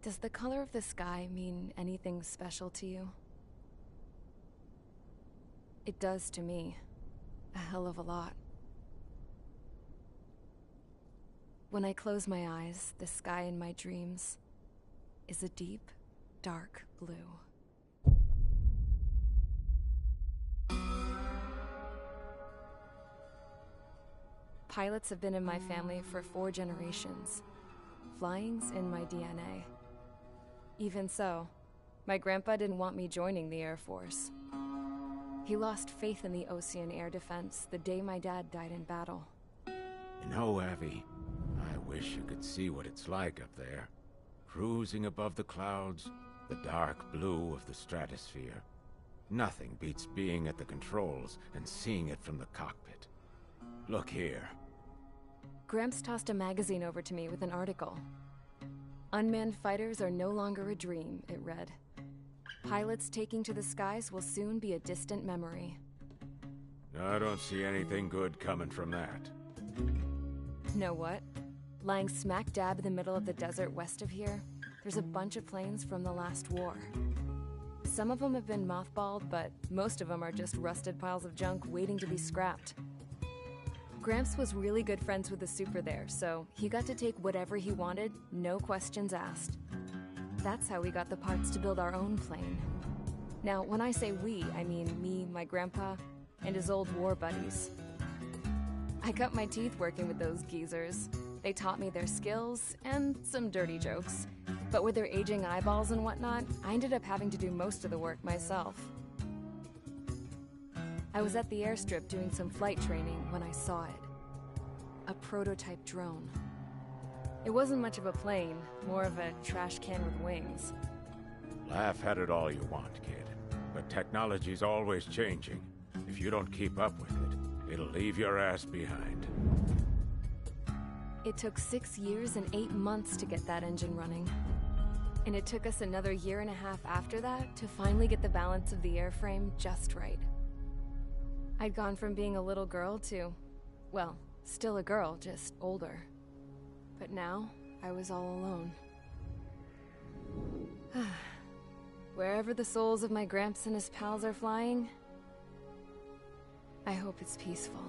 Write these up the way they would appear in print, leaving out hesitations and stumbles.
Does the color of the sky mean anything special to you? It does to me. A hell of a lot. When I close my eyes, the sky in my dreams is a deep, dark blue. Pilots have been in my family for 4 generations. Flying's in my DNA. Even so, my grandpa didn't want me joining the Air Force. He lost faith in the Ocean Air Defense the day my dad died in battle. You know, Abby, I wish you could see what it's like up there. Cruising above the clouds, the dark blue of the stratosphere. Nothing beats being at the controls and seeing it from the cockpit. Look here. Gramps tossed a magazine over to me with an article. Unmanned fighters are no longer a dream, it read. Pilots taking to the skies will soon be a distant memory. I don't see anything good coming from that. Know what? Lying smack dab in the middle of the desert west of here, there's a bunch of planes from the last war. Some of them have been mothballed, but most of them are just rusted piles of junk waiting to be scrapped. Gramps was really good friends with the super there, so he got to take whatever he wanted, no questions asked. That's how we got the parts to build our own plane. Now, when I say we, I mean me, my grandpa, and his old war buddies. I cut my teeth working with those geezers. They taught me their skills, and some dirty jokes. But with their aging eyeballs and whatnot, I ended up having to do most of the work myself. I was at the airstrip doing some flight training when I saw it. A prototype drone. It wasn't much of a plane, more of a trash can with wings. Laugh at it all you want, kid. But technology's always changing. If you don't keep up with it, it'll leave your ass behind. It took 6 years and 8 months to get that engine running. And it took us another 1.5 years after that to finally get the balance of the airframe just right. I'd gone from being a little girl to, well, still a girl, just older. But now, I was all alone. Wherever the souls of my Gramps and his pals are flying, I hope it's peaceful.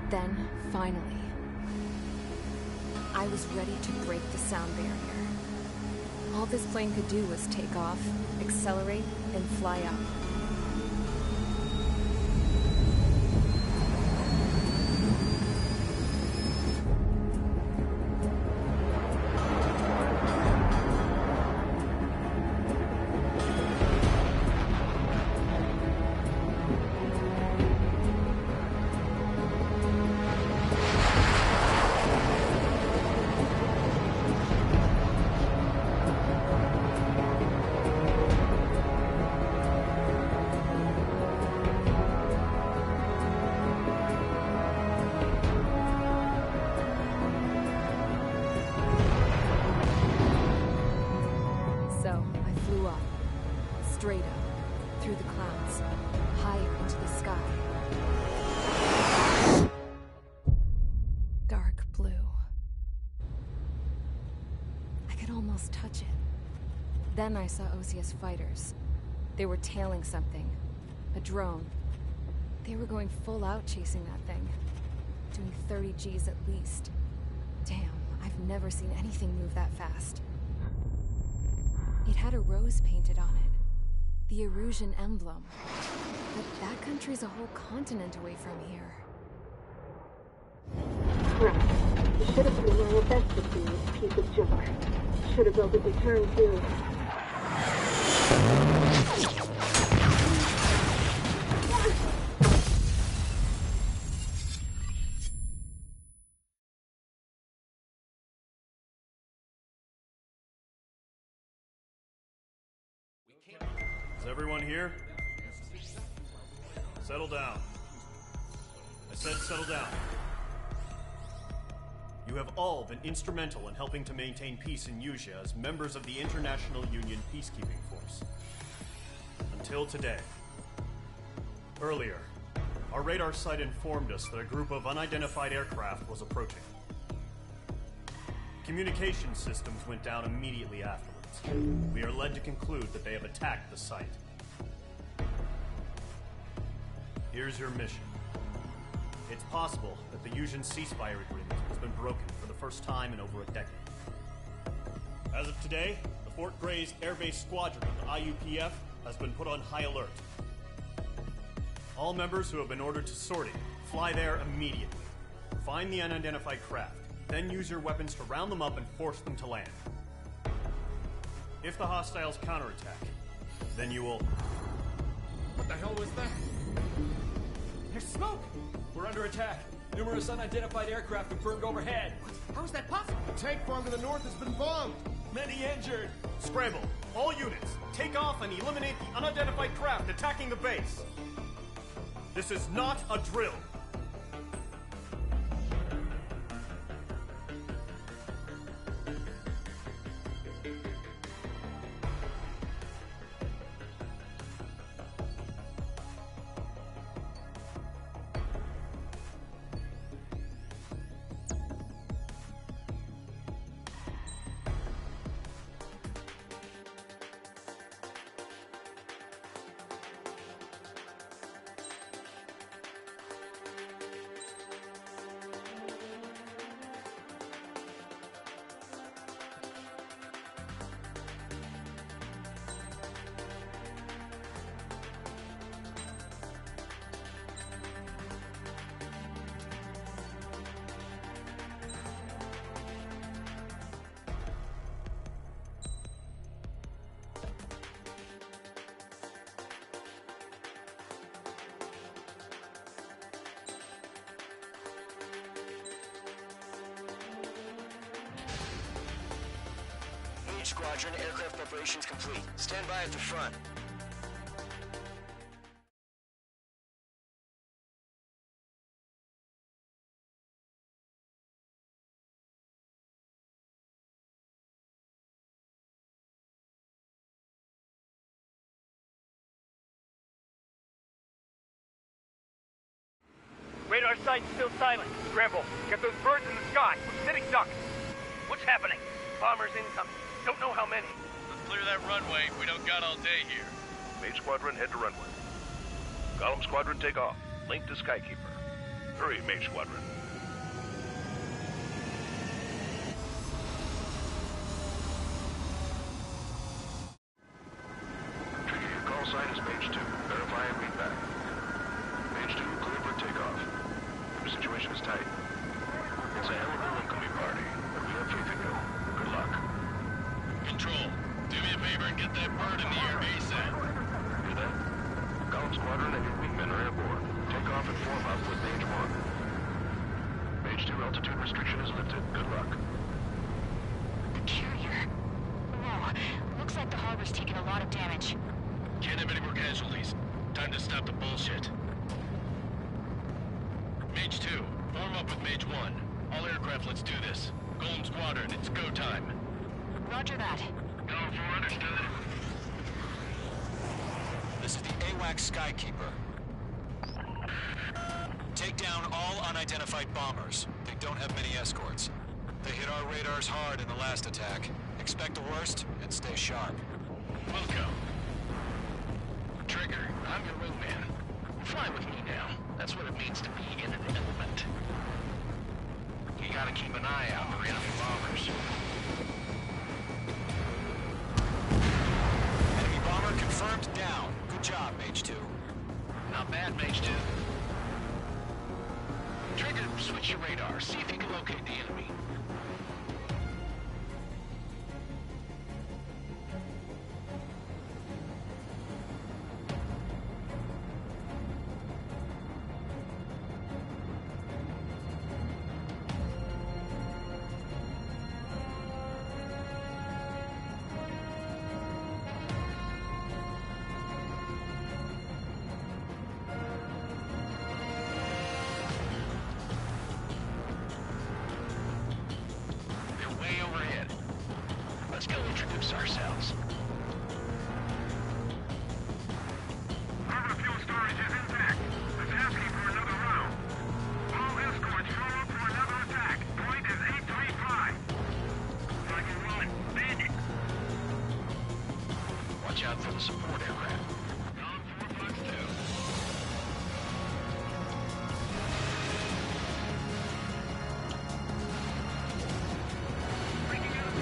Then, finally, I was ready to break the sound barrier. All this plane could do was take off, accelerate, and fly up. Straight up, through the clouds, higher into the sky. Dark blue. I could almost touch it. Then I saw Osia's fighters. They were tailing something. A drone. They were going full out chasing that thing. Doing 30 Gs at least. Damn, I've never seen anything move that fast. It had a rose painted on it. The Erusian emblem. But that country's a whole continent away from here. Right. You should have been doing your best to see this piece of junk. Should have built a return too. Is everyone here? Settle down. I said settle down. You have all been instrumental in helping to maintain peace in Usea as members of the International Union Peacekeeping Force. Until today. Earlier, our radar site informed us that a group of unidentified aircraft was approaching. Communication systems went down immediately afterwards. We are led to conclude that they have attacked the site. Here's your mission. It's possible that the Usean ceasefire agreement has been broken for the first time in over a decade. As of today, the Fort Gray's Air Base Squadron of the IUPF has been put on high alert. All members who have been ordered to sortie, fly there immediately. Find the unidentified craft, then use your weapons to round them up and force them to land. If the hostiles counterattack, then you will... What the hell was that? There's smoke! We're under attack. Numerous unidentified aircraft have burned overhead. What? How is that possible? The tank farm to the north has been bombed. Many injured. Scramble! All units, take off and eliminate the unidentified craft attacking the base. This is not a drill. Squadron, aircraft preparations complete. Stand by at the front. Radar site's still silent. Scramble. Get those birds in the sky. We're sitting ducks. What's happening? Bombers incoming. Don't know how many. Let's clear that runway. We don't got all day here. Mage Squadron, head to runway. Column Squadron, take off. Link to Skykeeper. Hurry, Mage Squadron. Your call sign is Mage 2. Verify and read back. Mage 2, clear for takeoff. The situation is tight. It's a hell of a homecoming party, but we have faith in you. Good luck. Control, do me a favor and get that bird in the air ASAP. Hear that? Column Squadron and your wingmen are airborne. Take off and form up with Mage 1. Mage 2, altitude restriction is lifted. Good luck. The carrier. No, looks like the harbor's taken a lot of damage. Can't have any more casualties. Time to stop the bullshit. Mage 2, form up with Mage 1. All aircraft, let's do this. Golem Squadron, it's go time. Roger that. Go for understood. This is the AWACS Skykeeper. Take down all unidentified bombers. They don't have many escorts. They hit our radars hard in the last attack. Expect the worst and stay sharp. We'll go. Trigger, I'm your wingman. Fly with me now. That's what it means to be in an element. You gotta keep an eye out for enemy bombers. Enemy bomber confirmed down. Good job, Mage 2. Not bad, Mage 2. Trigger, switch your radar. See if you can locate the enemy. Let's go introduce ourselves. Our fuel storage is intact. Let's asking for another round. All escorts show up for another attack. Point is 835. I can run. Bandit. Watch out for the support aircraft. Gone 452.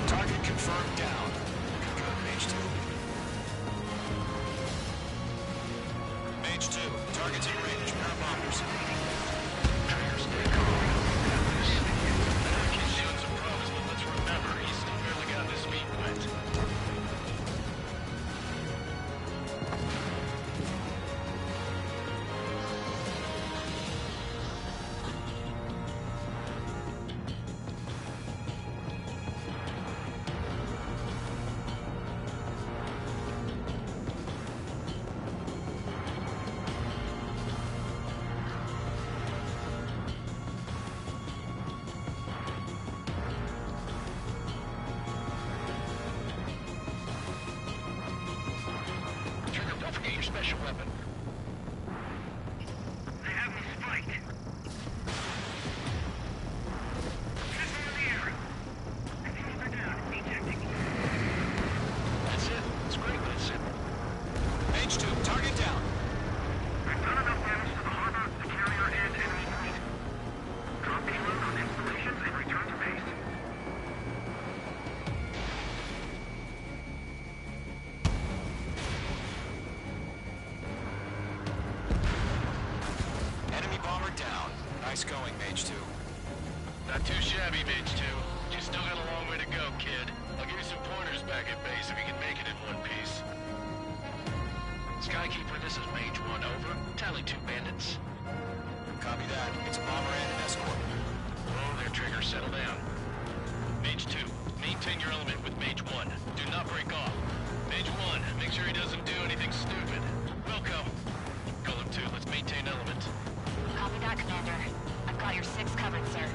Target confirmed down. Good go, Mage 2. Mage 2, target's in range. Pair of bombers. Trigger, stay calm. We got this. I know he's showing some promise, but let's remember, he's still barely got his feet wet. Trigger, don't forget your special weapon. They have me spiked. Missile in the air. I think they're down. Ejecting. That's it. It's great, but it's simple. Mage 2, target down. I've done enough damage to the harbor, the carrier, and enemy fleet. Drop payload on installations and return to base. Enemy bomber down. Nice going, Mage 2. Not too shabby, Mage 2. You still got a long way to go, kid. I'll give you some pointers back at base if you can make it in one piece. Skykeeper, this is Mage 1, over. Tally 2 bandits. Copy that. It's a bomber and an escort. Oh, there, Trigger, settle down. Mage 2, maintain your element with Mage 1. Do not break off. Mage 1, make sure he doesn't do anything stupid. Wilco. Column 2, let's maintain element. Copy that, Commander. I've got your 6 covered, sir.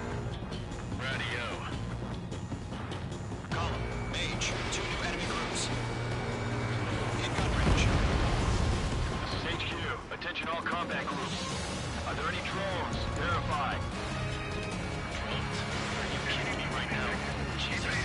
Radio. Column, Mage, 2 new enemy groups. In gun range. This is HQ. Attention all combat groups. Are there any drones? Verify. Drones? Are you kidding me right now? Jesus.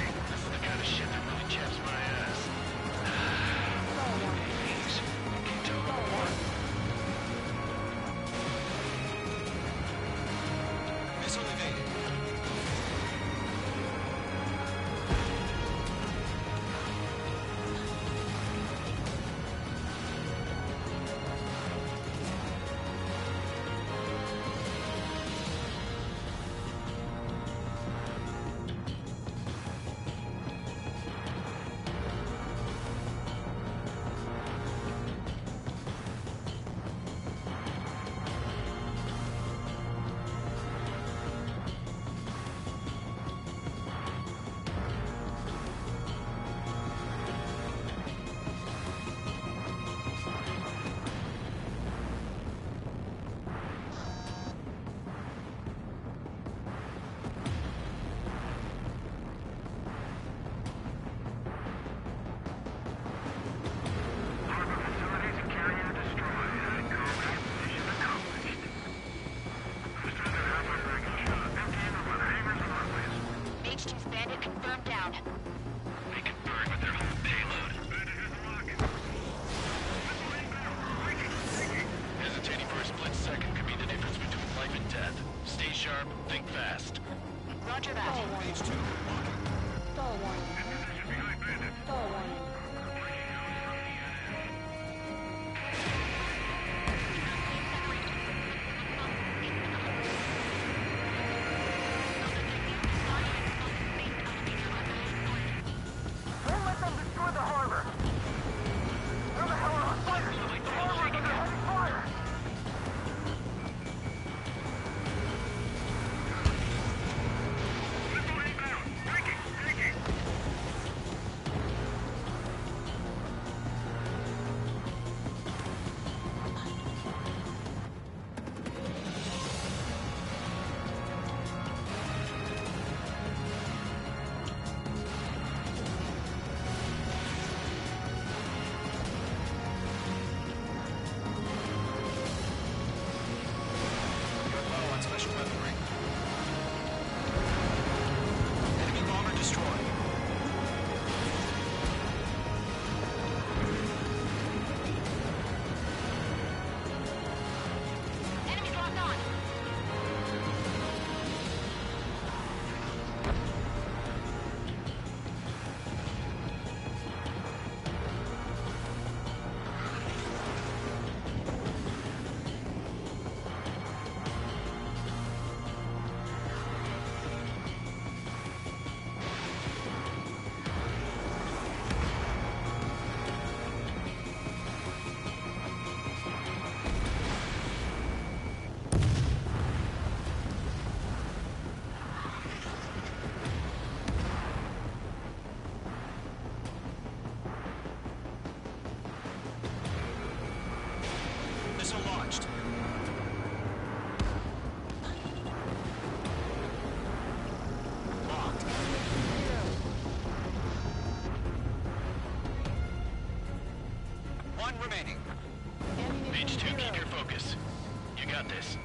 got this.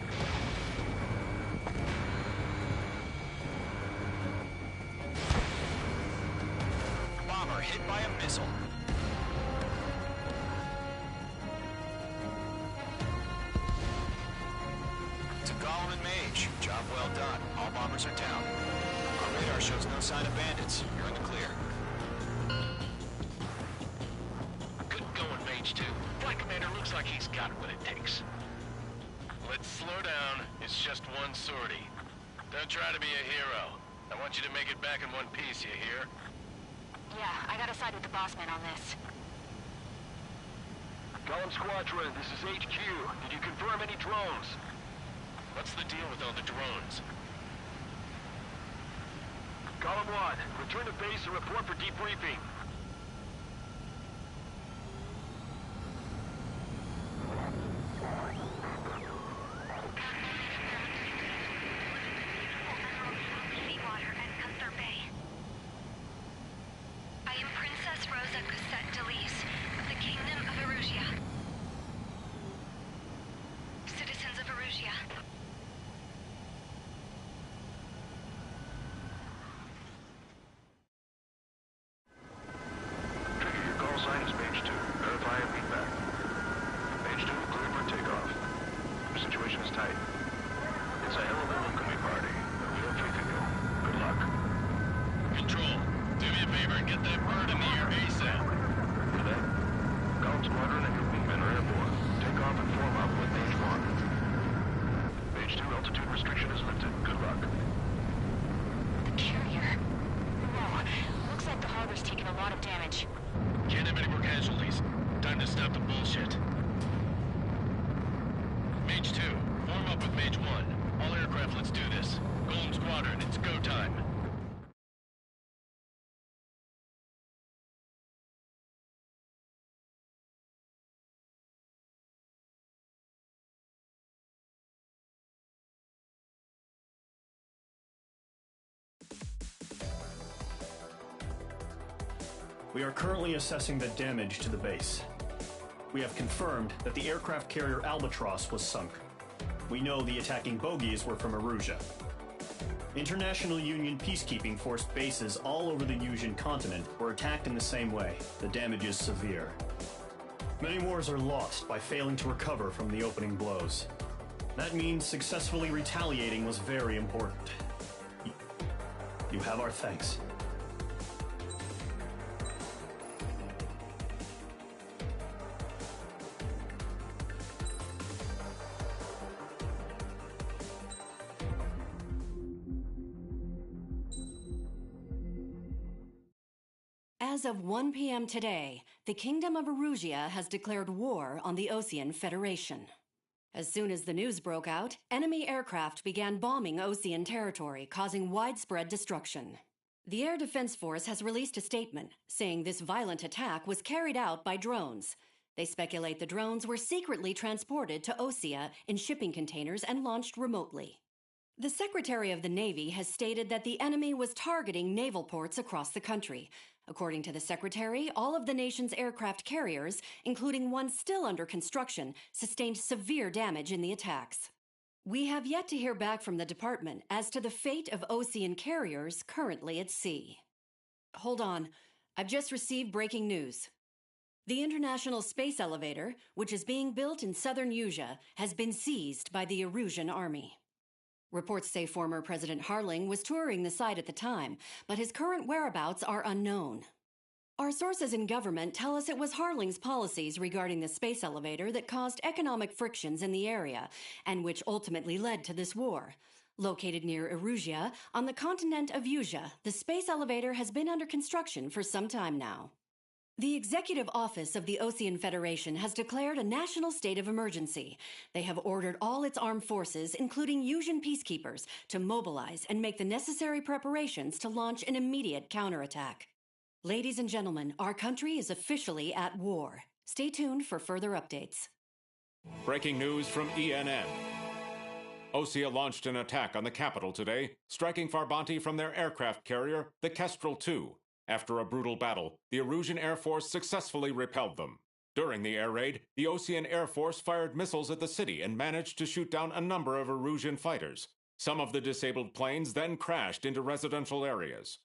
Bomber hit by a missile. To Gollum and Mage, job well done. All bombers are down. Our radar shows no sign of bandits. You're in the clear. Good going, Mage 2. Flight Commander looks like he's got what it takes. Let's slow down. It's just one sortie. Don't try to be a hero. I want you to make it back in one piece, you hear? Yeah, I gotta side with the boss man on this. Gollum Squadron, this is HQ. Did you confirm any drones? What's the deal with all the drones? Gollum 1, return to base and report for debriefing. I am Princess Rosa Cosette Delise of the Kingdom of Erusia. Citizens of Erusia. Trigger, your call sign is Mage 2. Verify and feedback. Mage 2, clear for takeoff. Your situation is tight. It's a hell of a homecoming party, but we have faith in you. Good luck. Control, do me a favor and get that bird in the air ASAP. Cadet, Gollum Squadron and your wingmen are airborne. Take off and form up with Mage 1. Mage 2, altitude restriction is lifted. Good luck. The carrier. Whoa, looks like the harbor's taken a lot of damage. Can't have any more casualties. Time to stop the bullshit. Mage 2, form up with Mage 1. All aircraft, let's do this. Gollum Squadron, it's go time. We are currently assessing the damage to the base. We have confirmed that the aircraft carrier Albatross was sunk. We know the attacking bogies were from Erusia. International Union peacekeeping force bases all over the Usian continent were attacked in the same way. The damage is severe. Many wars are lost by failing to recover from the opening blows. That means successfully retaliating was very important. You have our thanks. As of 1 p.m. today, the Kingdom of Erusia has declared war on the Osean Federation. As soon as the news broke out, enemy aircraft began bombing Osean territory, causing widespread destruction. The Air Defense Force has released a statement saying this violent attack was carried out by drones. They speculate the drones were secretly transported to Osea in shipping containers and launched remotely. The Secretary of the Navy has stated that the enemy was targeting naval ports across the country. According to the Secretary, all of the nation's aircraft carriers, including one still under construction, sustained severe damage in the attacks. We have yet to hear back from the department as to the fate of Osean carriers currently at sea. Hold on, I've just received breaking news. The International Space Elevator, which is being built in southern Usia, has been seized by the Erusian Army. Reports say former President Harling was touring the site at the time, but his current whereabouts are unknown. Our sources in government tell us it was Harling's policies regarding the space elevator that caused economic frictions in the area, and which ultimately led to this war. Located near Erusia, on the continent of Usia, the space elevator has been under construction for some time now. The Executive Office of the Osean Federation has declared a national state of emergency. They have ordered all its armed forces, including Usian peacekeepers, to mobilize and make the necessary preparations to launch an immediate counterattack. Ladies and gentlemen, our country is officially at war. Stay tuned for further updates. Breaking news from ENN. Osea launched an attack on the capital today, striking Farbanti from their aircraft carrier, the Kestrel II. After a brutal battle, the Erusian Air Force successfully repelled them. During the air raid, the Osean Air Force fired missiles at the city and managed to shoot down a number of Erusian fighters. Some of the disabled planes then crashed into residential areas.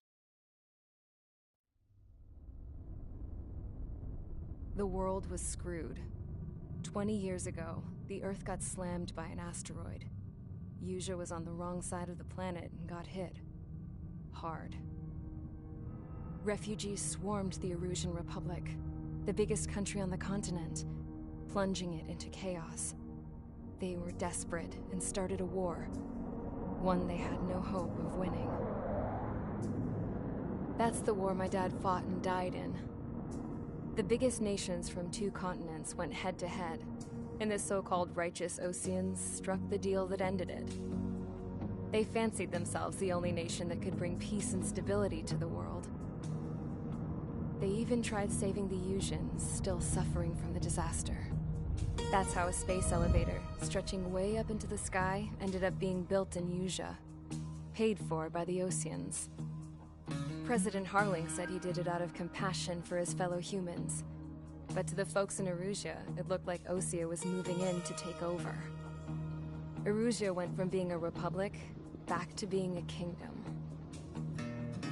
The world was screwed. 20 years ago, the Earth got slammed by an asteroid. Usha was on the wrong side of the planet and got hit. Hard. Refugees swarmed the Erusian Republic, the biggest country on the continent, plunging it into chaos. They were desperate and started a war, one they had no hope of winning. That's the war my dad fought and died in. The biggest nations from 2 continents went head-to-head, and the so-called righteous Oseans struck the deal that ended it. They fancied themselves the only nation that could bring peace and stability to the world. They even tried saving the Usians, still suffering from the disaster. That's how a space elevator, stretching way up into the sky, ended up being built in Usha, paid for by the Oseans. President Harling said he did it out of compassion for his fellow humans. But to the folks in Erusia, it looked like Osea was moving in to take over. Erusia went from being a republic back to being a kingdom.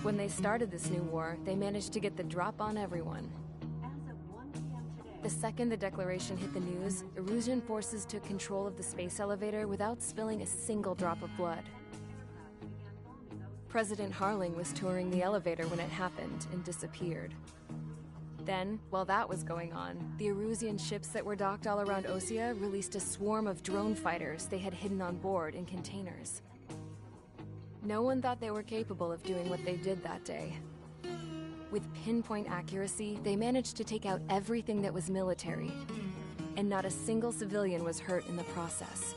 When they started this new war, they managed to get the drop on everyone. The second the declaration hit the news, Erusian forces took control of the space elevator without spilling a single drop of blood. President Harling was touring the elevator when it happened and disappeared. Then, while that was going on, the Erusian ships that were docked all around Osea released a swarm of drone fighters they had hidden on board in containers. No one thought they were capable of doing what they did that day. With pinpoint accuracy, they managed to take out everything that was military, and not a single civilian was hurt in the process.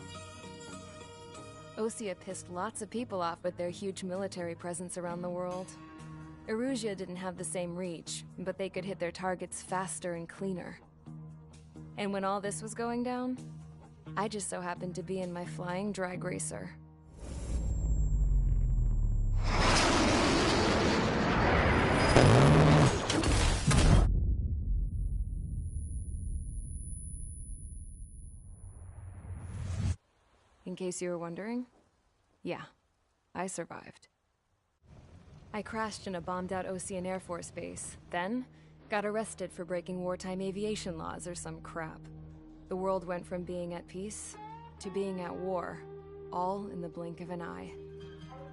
Osea pissed lots of people off with their huge military presence around the world. Erusia didn't have the same reach, but they could hit their targets faster and cleaner. And when all this was going down, I just so happened to be in my flying drag racer. In case you were wondering, yeah, I survived. I crashed in a bombed-out Osean Air Force base, then got arrested for breaking wartime aviation laws or some crap. The world went from being at peace to being at war, all in the blink of an eye.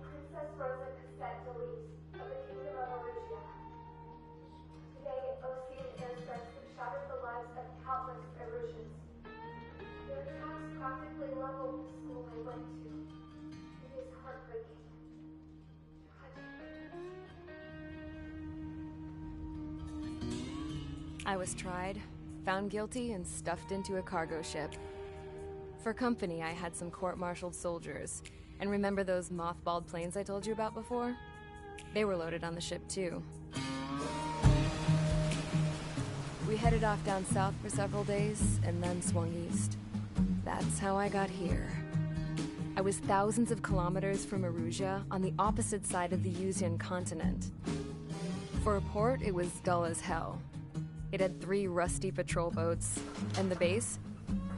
Princess Rosa Cassette Delise of the Kingdom of Erusia. Today, Osean airstrikes have shattered the lives of countless Erusians. Their attacks practically leveled the school I went to. It is heartbreaking. I was tried, found guilty, and stuffed into a cargo ship. For company, I had some court-martialed soldiers. And remember those mothballed planes I told you about before? They were loaded on the ship, too. We headed off down south for several days, and then swung east. That's how I got here. I was thousands of kilometers from Erusia, on the opposite side of the Usian continent. For a port, it was dull as hell. It had 3 rusty patrol boats, and the base?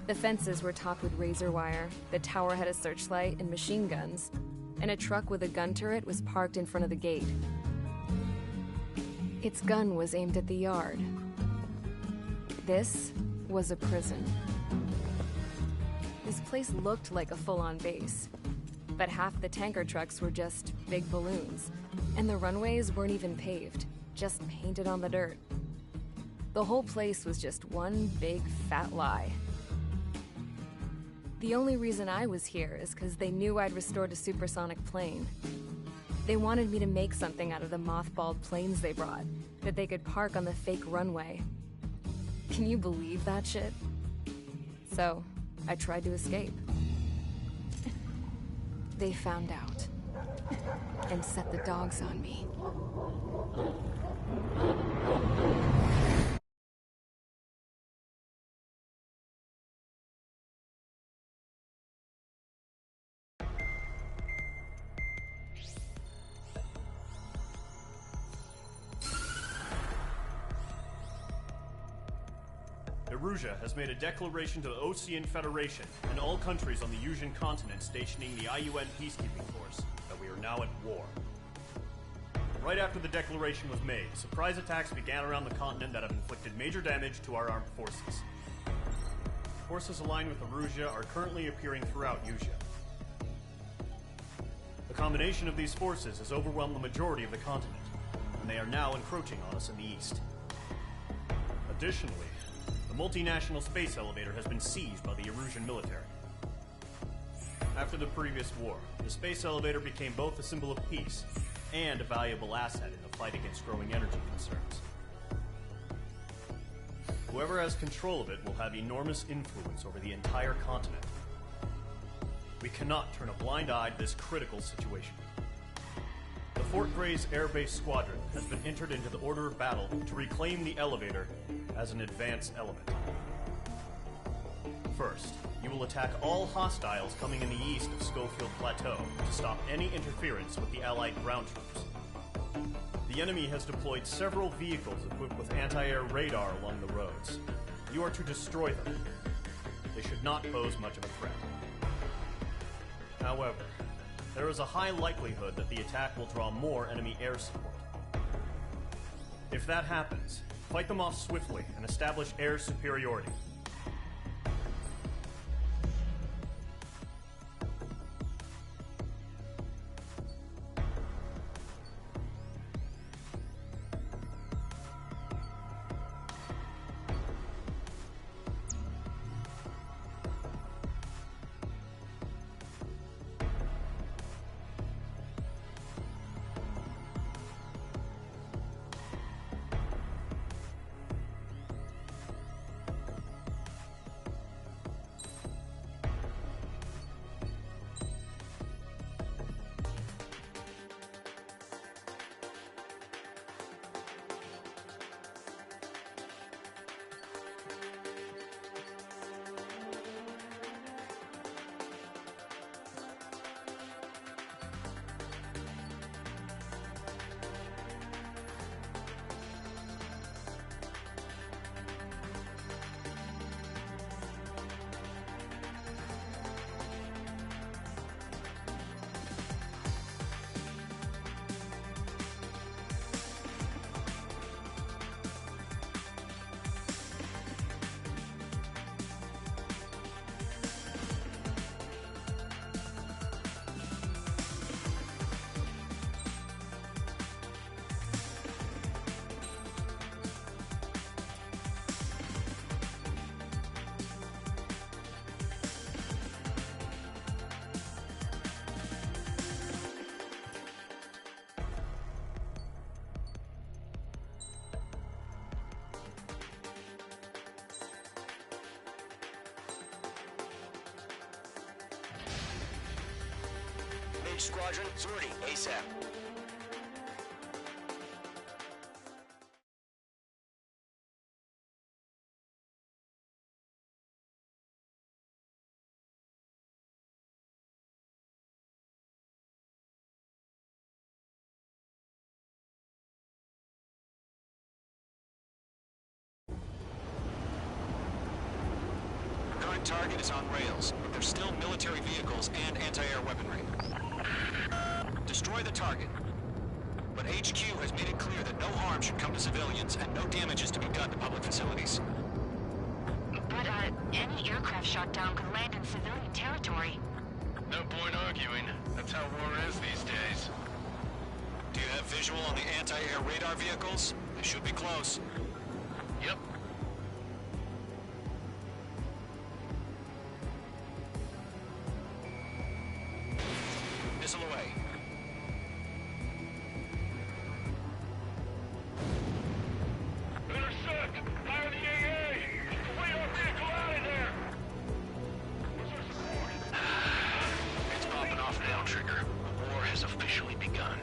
The fences were topped with razor wire, the tower had a searchlight and machine guns, and a truck with a gun turret was parked in front of the gate. Its gun was aimed at the yard. This was a prison. This place looked like a full-on base, but half the tanker trucks were just big balloons, and the runways weren't even paved, just painted on the dirt. The whole place was just one big fat lie. The only reason I was here is because they knew I'd restored a supersonic plane. They wanted me to make something out of the mothballed planes they brought, that they could park on the fake runway. Can you believe that shit? So, I tried to escape. They found out, and set the dogs on me. Erusia has made a declaration to the Ocean Federation and all countries on the Yusian continent stationing the IUN peacekeeping force that we are now at war. Right after the declaration was made, surprise attacks began around the continent that have inflicted major damage to our armed forces. Forces aligned with Erusia are currently appearing throughout Yusia. The combination of these forces has overwhelmed the majority of the continent, and they are now encroaching on us in the east. Additionally, the multinational space elevator has been seized by the Erusian military. After the previous war, the space elevator became both a symbol of peace and a valuable asset in the fight against growing energy concerns. Whoever has control of it will have enormous influence over the entire continent. We cannot turn a blind eye to this critical situation. The Fort Gray's Air Base Squadron has been entered into the order of battle to reclaim the elevator as an advance element. First, you will attack all hostiles coming in the east of Schofield Plateau to stop any interference with the Allied ground troops. The enemy has deployed several vehicles equipped with anti-air radar along the roads. You are to destroy them. They should not pose much of a threat. However, there is a high likelihood that the attack will draw more enemy air support. If that happens, fight them off swiftly and establish air superiority. Squadron, sortie, ASAP. Current target is on rails, but there's still military vehicles and anti-air weaponry. Destroy the target. But HQ has made it clear that no harm should come to civilians and no damage is to be done to public facilities. But, any aircraft shot down could land in civilian territory. No point arguing. That's how war is these days. Do you have visual on the anti-air radar vehicles? They should be close. Yep. Missile away. Intercept! Fire the AA! Complete our vehicle out of there! It's popping off now, Trigger. The war has officially begun.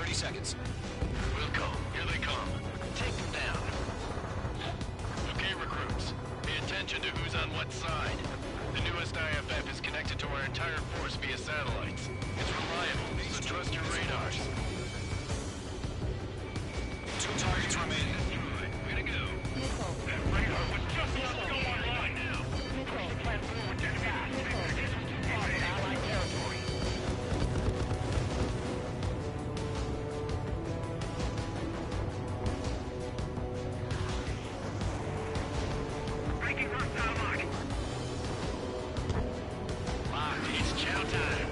30 seconds. Wilco, here they come. Take them down. Okay, recruits. Pay attention to who's on what side. The newest IFF is connected to our entire force via satellites. It's reliable, so trust your radars. 2 targets remaining. Way to go. That radar was just about to go online now. Push the plan forward to fast. This is too far in Allied territory. Breaking hostile lock. Locked. It's chow time.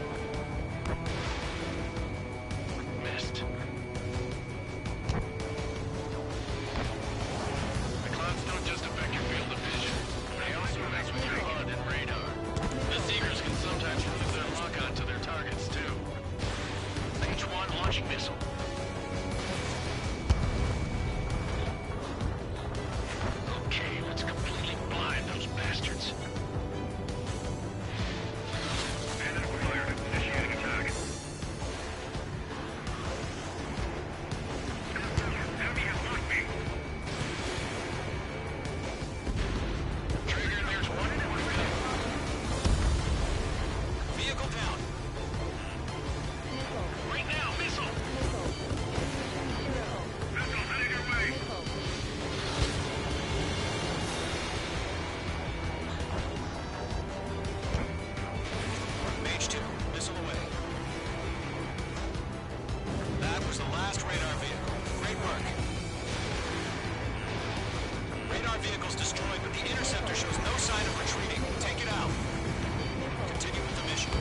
Missed. The clouds don't just affect your field of vision. They also mess with your HUD and radar. The Seekers can sometimes lose their lock-on to their targets, too. H1 launching missile. Okay, let's completely blind those bastards. Cannon acquired. Initiating attack. Enemy has locked me. Trigger, there's one. Vehicle down. Right now, missile. Missile heading your way. Mage 2, missile away. That was the last radar vehicle. Great work. Radar vehicle's destroyed, but the interceptor shows no sign of retreating. Take it out. Continue with the mission.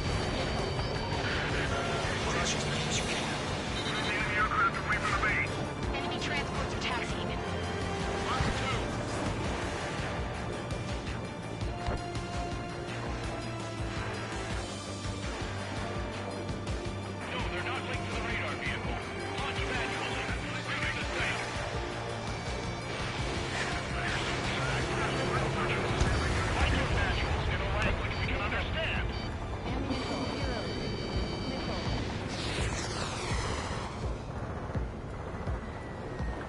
Crush as many as you can. Enemy aircraft away from the base. Enemy transports are taxiing. Mark 2. No, they're not linked to the radar vehicle. Launch manually. Remain the same. Write your manuals in a language we can understand.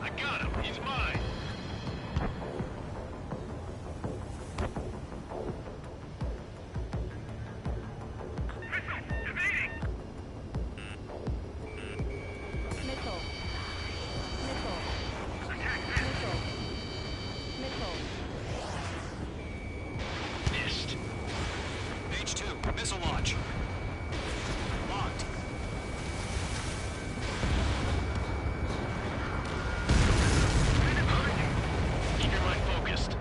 I got him. He's mine. Missile! Evading! Attack missed. Mage 2, missile launch. Locked. Keep your mind focused.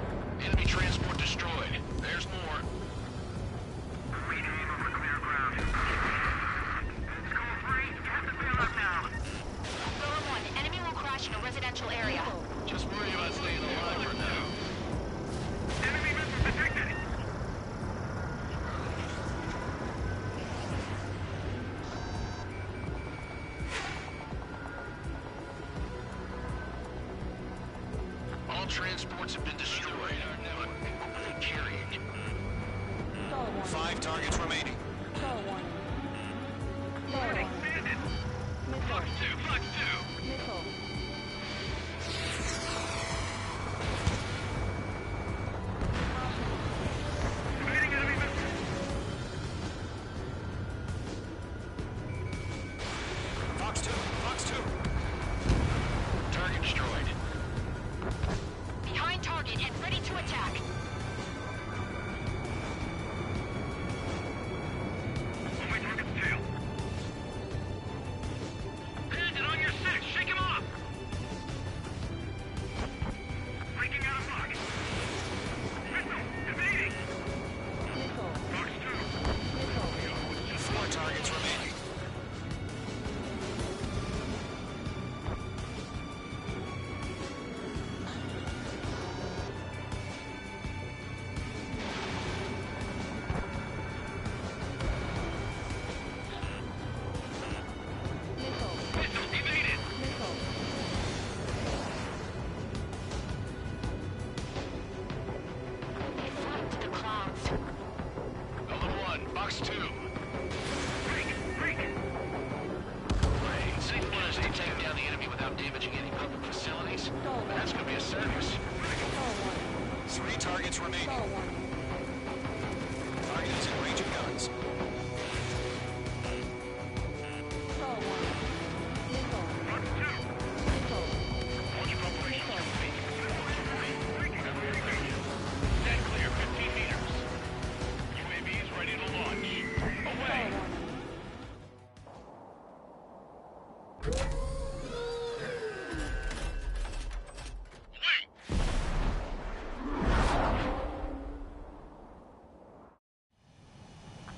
Enemy transport destroyed. There's more. Rename over clear ground. Skull 3, have the payload now. Lower 1, enemy will crash in a residential area. Just worry about staying alive for now. Enemy missile detected. All transports have been destroyed. But what are they carrying? 5 targets remaining. Warning, bandit! Fox 2, Fox 2! Evading enemy missile! Fox 2, Fox 2. Target destroyed. Behind target and ready to attack. On my target's tail. Bandit on your 6! without damaging any public facilities? That's gonna be a circus. 3 targets remaining. Target is in range of guns. Dead clear, 15 meters. UAVs ready to launch. Away!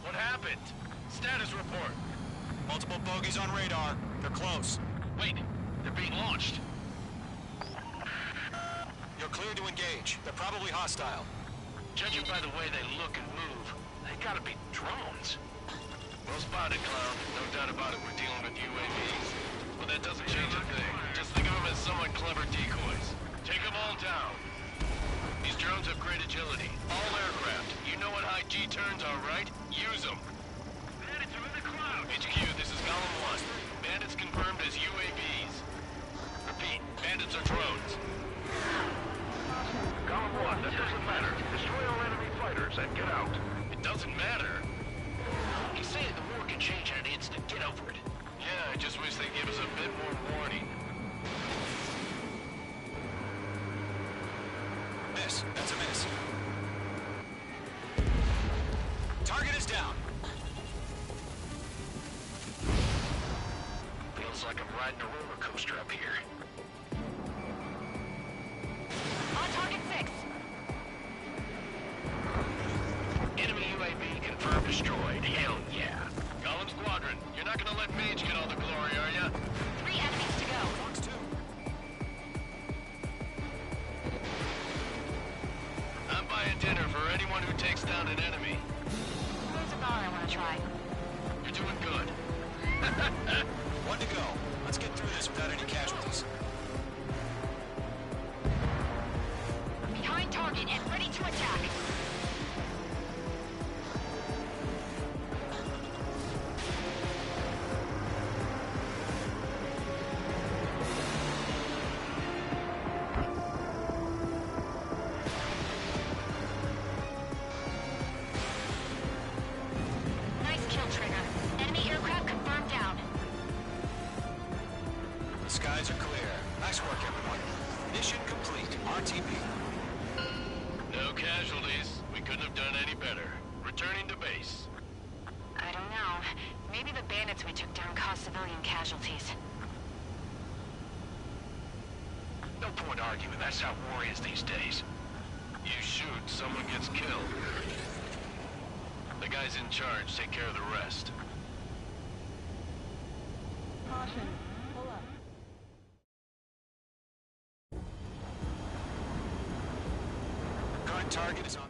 What happened? Status report. Multiple bogies on radar. They're close. Wait, they're being launched. You're clear to engage. They're probably hostile. Judging by the way they look and move, they gotta be drones. Well spotted, clown. No doubt about it, we're dealing with UAVs. But that doesn't change a thing. Just think of them as somewhat clever decoys. Take them all down. These drones have great agility. All aircraft. You know what high G turns are, right? Use them. Bandits are in the cloud. HQ, this is Column 1. Bandits confirmed as UAVs. Repeat, bandits are drones. Column 1, that doesn't matter. Destroy all enemy fighters and get out. It doesn't matter. He's saying the war can change in an instant. Get over it. Yeah, I just wish they'd give us a bit more warning. Miss. That's a miss. Target is down. Feels like I'm riding a roller coaster up here. On target 6. Enemy UAV confirmed destroyed. Hell yeah. Column Squadron, you're not gonna let Mage get all the glory, are ya? 3 enemies to go. Fox 2. I'm buying dinner for anyone who takes down an enemy. There's a bar I want to try. You're doing good. 1 to go. Let's get through this without any casualties. Behind target and ready to attack. Nice kill, Trigger. Enemy aircraft confirmed down. The skies are clear. Nice work, everyone. Mission complete. RTB. No casualties. We couldn't have done any better. Returning to base. I don't know. Maybe the bandits we took down caused civilian casualties. No point arguing. That's how war is these days. You shoot, someone gets killed. The guys in charge take care of the rest. Caution. Pull up. Current target is on.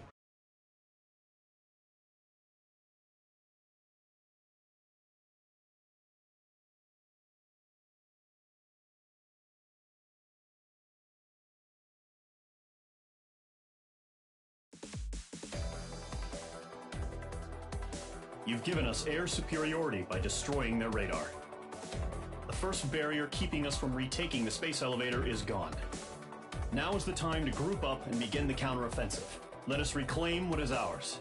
You've given us air superiority by destroying their radar. The first barrier keeping us from retaking the space elevator is gone. Now is the time to group up and begin the counteroffensive. Let us reclaim what is ours.